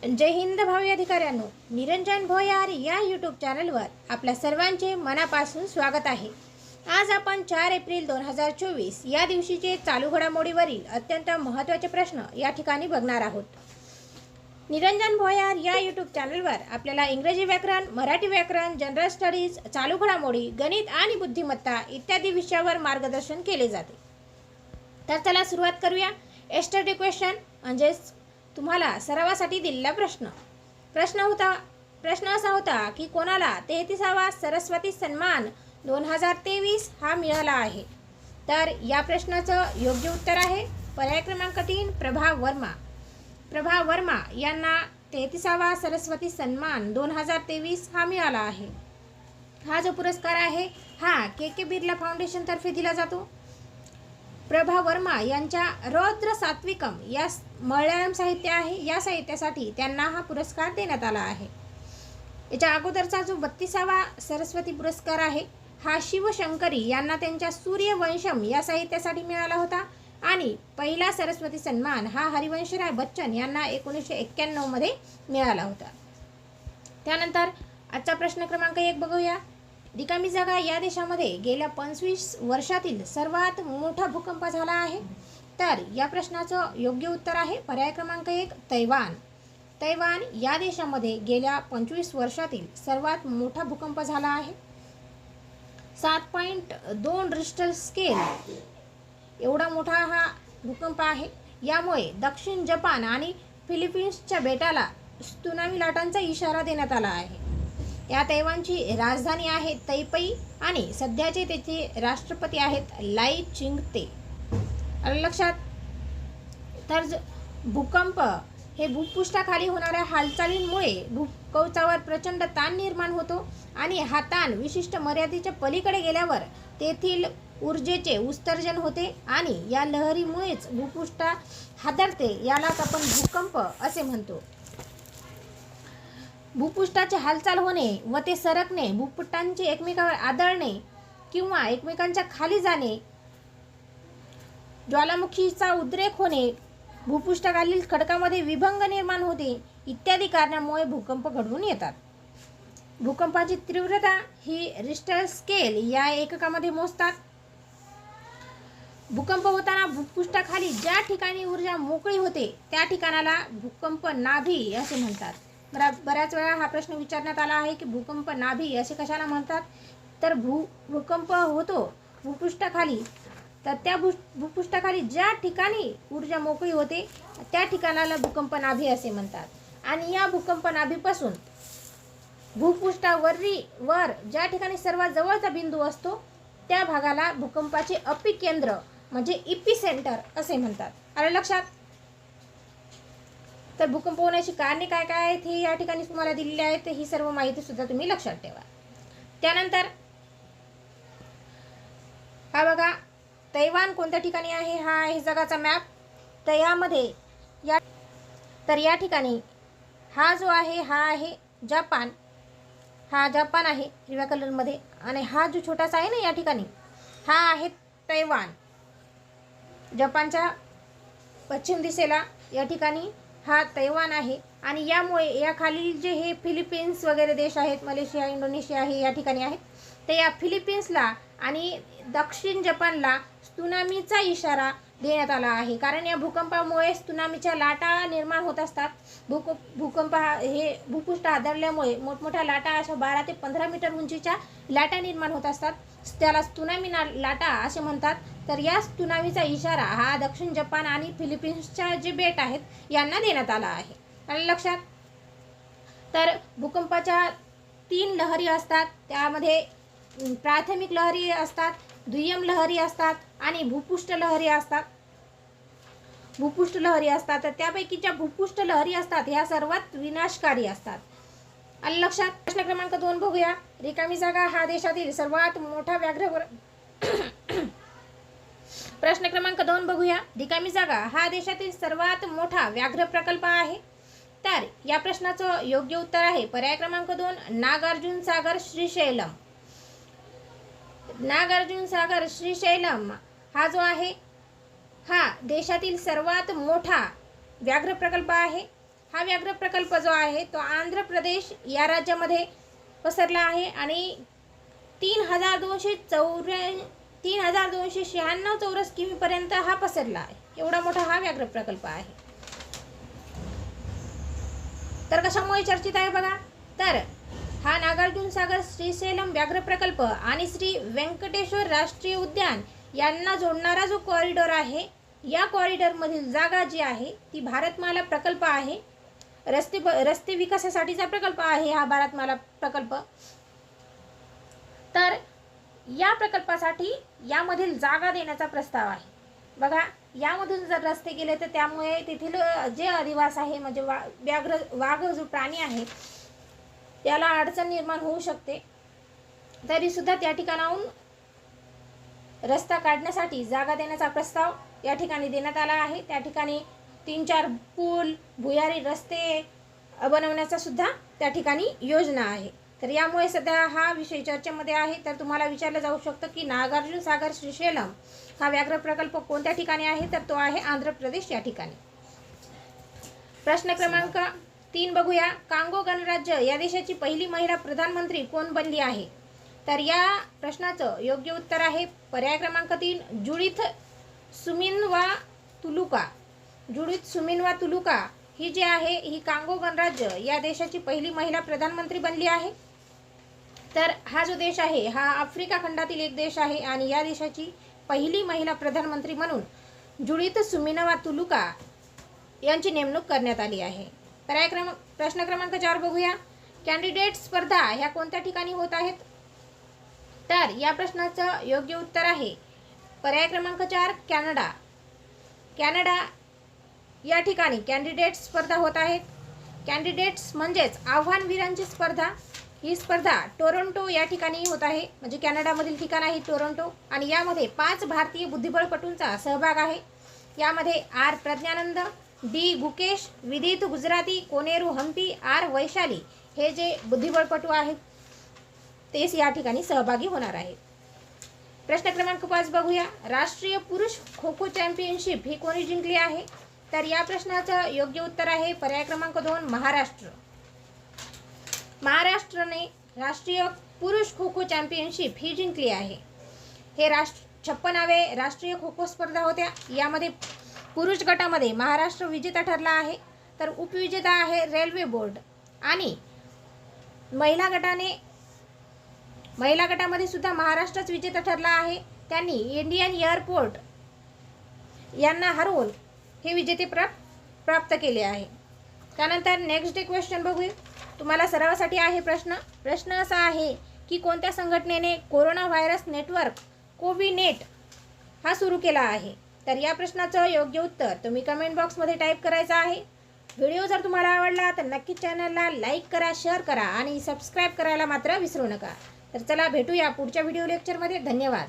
जय हिंद भावी अधिकाऱ्यांनो, निरंजन भोयार या यूट्यूब चॅनलवर आपल्या सर्वांचे मनापासून स्वागत आहे। आज आपण 4 एप्रिल 2024 या दिवशीचे चालू घडामोडीवरील अत्यंत महत्त्वाचे प्रश्न या ठिकाणी बघणार आहोत। निरंजन भोयार या यूट्यूब चॅनलवर आपल्याला इंग्रजी व्याकरण, मराठी व्याकरण, जनरल स्टडीज, चालू घडामोडी, गणित आणि बुद्धिमत्ता इत्यादी विषयावर मार्गदर्शन केले जाते। तर चला सुरुवात करूया। यस्टरडे क्वेश्चन म्हणजे तुम्हाला सरावासाठी दिलेला प्रश्न असा होता की कोणाला 33वा सरस्वती सन्मान 2023 हा मिळाला आहे। तर या प्रश्नाचं योग्य उत्तर आहे पर्याय क्रमांक 3 प्रभा वर्मा यांना 33वा सरस्वती सन्मान 2023 हा मिळाला आहे। हा जो पुरस्कार आहे हा के बिर्ला फाउंडेशन तर्फे दिला जातो। प्रभा वर्मा यांच्या रौद्र सात्विकम या मल्याळम साहित्य आहे, या साहित्यासाठी त्यांना हा पुरस्कार देण्यात आला आहे। याच्या अगोदरचा जो 32वा सरस्वती पुरस्कार आहे हा शिवशंकरी यांना त्यांच्या सूर्यवंशम या साहित्यासाठी मिळाला होता आणि पहिला सरस्वती सन्मान हा हरिवंशराय बच्चन यांना 1991 मध्ये मिळाला होता। त्यानंतर आजचा प्रश्न क्रमांक 1 बघूया। रिकामी जागा या देशामध्ये गेल्या 25 वर्षातील सर्वात मोठा भूकंप झाला आहे। तर या प्रश्नाचं योग्य उत्तर आहे पर्याय क्रमांक 1 तैवान या देशामध्ये गेल्या 25 वर्षातील सर्वात मोठा भूकंप झाला आहे। 7.2 रिश्टर स्केल एवढा मोठा हा भूकंप आहे। यामुळे दक्षिण जपान आणि फिलिपिन्सच्या बेटाला त्सुनामी लाटांचा इशारा देण्यात आला आहे। या तैवानची राजधानी आहे तैपई आणि सध्याचे त्याचे राष्ट्रपती आहेत लाई चिंग-ते। आलं लक्षात? तर भूकंप हे भूपृष्ठाखाली होणाऱ्या हालचालींमुळे भूकवचावर प्रचंड ताण निर्माण होतो आणि हा ताण विशिष्ट मर्यादेच्या पलीकडे गेल्यावर तेथील ऊर्जेचे उत्सर्जन होते आणि या लहरीमुळेच भूपृष्ठ हादरते। यालाच आपण भूकंप असे म्हणतो। भूपृष्ठाची हालचाल होणे व ते सरकणे, भूपटांचे एकमेकावर आदळणे किंवा एकमेकांच्या खाली जाणे, ज्वालामुखीचा उद्रेक होणे, भूपृष्ठाखालील खडकामध्ये विभंग निर्माण होते इत्यादी कारणामुळे भूकंप घडून येतात। भूकंपाची तीव्रता ही रिश्टर स्केल या एककामध्ये मोजतात। भूकंप होताना भूपृष्ठाखाली ज्या ठिकाणी ऊर्जा मोकळी होते त्या ठिकाणाला भूकंप नाभी असे म्हणतात। बऱ्याच वेळा हा प्रश्न विचारण्यात आला आहे की भूकंप नाभी असे कशाला म्हणतात। तर भूकंप होतो भूपृष्ठाखाली, तर त्या भूपृष्ठाखाली ज्या ठिकाणी ऊर्जा मोकळी होते त्या ठिकाणाला भूकंप नाभी असे म्हणतात। आणि या भूकंप नाभीपासून भूपृष्ठावर ज्या ठिकाणी सर्वात जवळचा बिंदू असतो त्या भागाला भूकंपाचे अपिकेंद्र म्हणजे इपिसेंटर असे म्हणतात। आलं लक्षात? तर भूकंप होण्याची कारणे काय काय आहेत हे या ठिकाणी तुम्हाला दिलेली आहेत, ही सर्व माहिती सुद्धा तुम्ही लक्षात ठेवा। त्यानंतर हा बघा तैवान कोणत्या ठिकाणी आहे, हा आहे जगाचा मॅप। तर यामध्ये या ठिकाणी हा जो आहे हा आहे जपान, हा जपान आहे हिरव्या कलरमध्ये, आणि हा जो छोटासा आहे ना या ठिकाणी हा आहे तैवान। जपानच्या पश्चिम दिशेला या ठिकाणी हा तैवान आहे आणि यामुळे या खालील जे हे फिलिपिन्स वगैरे देश आहेत, मलेशिया, इंडोनेशिया हे या ठिकाणी आहेत, तर या फिलिपिन्सला आणि दक्षिण जपानला त्सुनामीचा इशारा देण्यात आला आहे। कारण या भूकंपामुळे त्सुनामीच्या लाटा निर्माण होत असतात। भूकंप हे भूपृष्ठ आदळल्यामुळे मोठमोठ्या लाटा अशा 12 ते 15 मीटर उंचीच्या लाटा निर्माण होत असतात, त्याला त्सुनामी लाटा असे म्हणतात। तर या त्सुनामीचा इशारा हा दक्षिण जपान आणि फिलिपिन्सच्या जे बेट आहेत यांना देण्यात आला आहे। आलं लक्षात? तर भूकंपाच्या 3 लहरी असतात, त्यामध्ये प्राथमिक लहरी असतात, दुय्यम लहरी असतात आणि भूपृष्ठ लहरी असतात। तर त्यापैकी ज्या भूपृष्ठ लहरी असतात ह्या सर्वात विनाशकारी असतात। आलं लक्षात? प्रश्न क्रमांक 2 बघूया। रिकामी जागा हा देशातील सर्वात मोठा प्रश्न क्रमांक 2 बघूया। रिकामी जागा हा देशातील सर्वात मोठा व्याघ्र प्रकल्प आहे। तर या प्रश्नाचं योग्य उत्तर आहे पर्याय क्रमांक 2 नागार्जुन सागर श्रीशैलम हा जो आहे हा देशातील सर्वात मोठा व्याघ्र प्रकल्प आहे। हा व्याघ्र प्रकल्प जो आहे तो आंध्र प्रदेश या राज्यामध्ये पसरला आहे आणि 3296 चौरस किमीपर्यंत हा पसरला आहे. एवढा मोठा हा व्याघ्र प्रकल्प आहे. तर कशामुळे चर्चित आहे बघा, तर हा नागार्जुन सागर श्रीशैलम व्याघ्र प्रकल्प आणि श्री व्यंकटेश्वर राष्ट्रीय उद्यान यांना जोडणारा जो कॉरिडॉर आहे, या कॉरिडॉरमधील जागा जी आहे ती भारतमाला प्रकल्प आहे. रस्ते विकासासाठीचा प्रकल्प आहे हा भारतमाला प्रकल्प. तर या प्रकल्पासाठी यामधील जागा देण्याचा प्रस्ताव आहे. बघा, यामधून जर रस्ते गेले तर त्यामुळे तेथील जे अधिवास आहे म्हणजे वाघ जो प्राणी आहे त्याला अडचण निर्माण होऊ शकते. तरी सुद्धा त्या ठिकाणाहून रस्ता काढण्यासाठी जागा देण्याचा प्रस्ताव या ठिकाणी देण्यात आला आहे. त्या ठिकाणी 3-4 पूल, भुयारी रस्ते बनवण्याचा सुद्धा त्या ठिकाणी योजना आहे. तर यामुळे सध्या हा विषय चर्चेमध्ये आहे. तर तुम्हाला विचारलं जाऊ शकतं की नागार्जुन सागर श्रीशैलम हा व्याघ्र प्रकल्प कोणत्या ठिकाणी आहे, तर तो आहे आंध्र प्रदेश या ठिकाणी. प्रश्न क्रमांक 3 बघूया. कांगो गणराज्य या देशाची पहिली महिला प्रधानमंत्री कोण बनली आहे? तर या प्रश्नाचं योग्य उत्तर आहे पर्याय क्रमांक 3 जुडिथ सुमिनवा तुलुका. जुडिथ सुमिनवा तुलुका ही जी आहे ही कांगो गणराज्य या देशाची पहिली महिला प्रधानमंत्री बनली आहे. तर हा जो देश आहे हा आफ्रिका खंडातील एक देश आहे आणि या देशाची पहिली महिला प्रधानमंत्री म्हणून जुडिथ सुमिनवा तुलुका यांची नेमणूक करण्यात आली आहे. प्रश्न क्रमांक 4 बघूया. कॅन्डिडेट स्पर्धा ह्या कोणत्या ठिकाणी होत आहेत? तर या प्रश्नाचं योग्य उत्तर आहे पर्याय क्रमांक 4 कॅनडा. कॅनडा या ठिकाणी कॅन्डिडेट स्पर्धा होत आहेत. कॅन्डिडेट्स म्हणजेच आव्हानवीरांची स्पर्धा. ही स्पर्धा टोरंटो या ठिकाणी होत आहे, म्हणजे कॅनडामधील ठिकाण आहे टोरंटो. आणि यामध्ये 5 भारतीय बुद्धिबळपटूंचा सहभाग आहे. यामध्ये आर प्रज्ञानंद, डी गुकेश, विदित गुजराती, कोनेरू हम्पी, आर वैशाली हे जे बुद्धिबळपटू आहेत तेच या ठिकाणी सहभागी होणार आहेत. प्रश्न क्रमांक 5 बघूया. राष्ट्रीय पुरुष खो खो चॅम्पियनशिप ही कोणी जिंकली आहे? तर या प्रश्नाचं योग्य उत्तर आहे पर्याय क्रमांक 2 महाराष्ट्र. महाराष्ट्राने राष्ट्रीय पुरुष खो खो चॅम्पियनशिप ही जिंकली आहे. हे 56वे राष्ट्रीय खो खो स्पर्धा होत्या. यामध्ये पुरुष गटामध्ये महाराष्ट्र विजेता ठरला आहे, तर उपविजेता आहे रेल्वे बोर्ड. आणि महिला गटामध्ये सुद्धा महाराष्ट्रच विजेता ठरला आहे. त्यांनी इंडियन एअरपोर्ट यांना हरवून हे विजेतेपद प्राप्त केले आहे. त्यानंतर नेक्स्ट डे क्वेश्चन बघूया. तुम्हाला सरावासाठी आहे प्रश्न असा आहे की कोणत्या संघटनेने कोरोना व्हायरस नेटवर्क कोविनेट हा सुरू केला आहे? तर या प्रश्नाचं योग्य उत्तर तुम्ही कमेंट बॉक्समध्ये टाईप करायचं आहे. व्हिडिओ जर तुम्हाला आवडला तर नक्की चॅनलला लाईक करा, शेअर करा आणि सबस्क्राईब करायला मात्र विसरू नका. तर चला भेटूया पुढच्या व्हिडिओ लेक्चरमध्ये. धन्यवाद.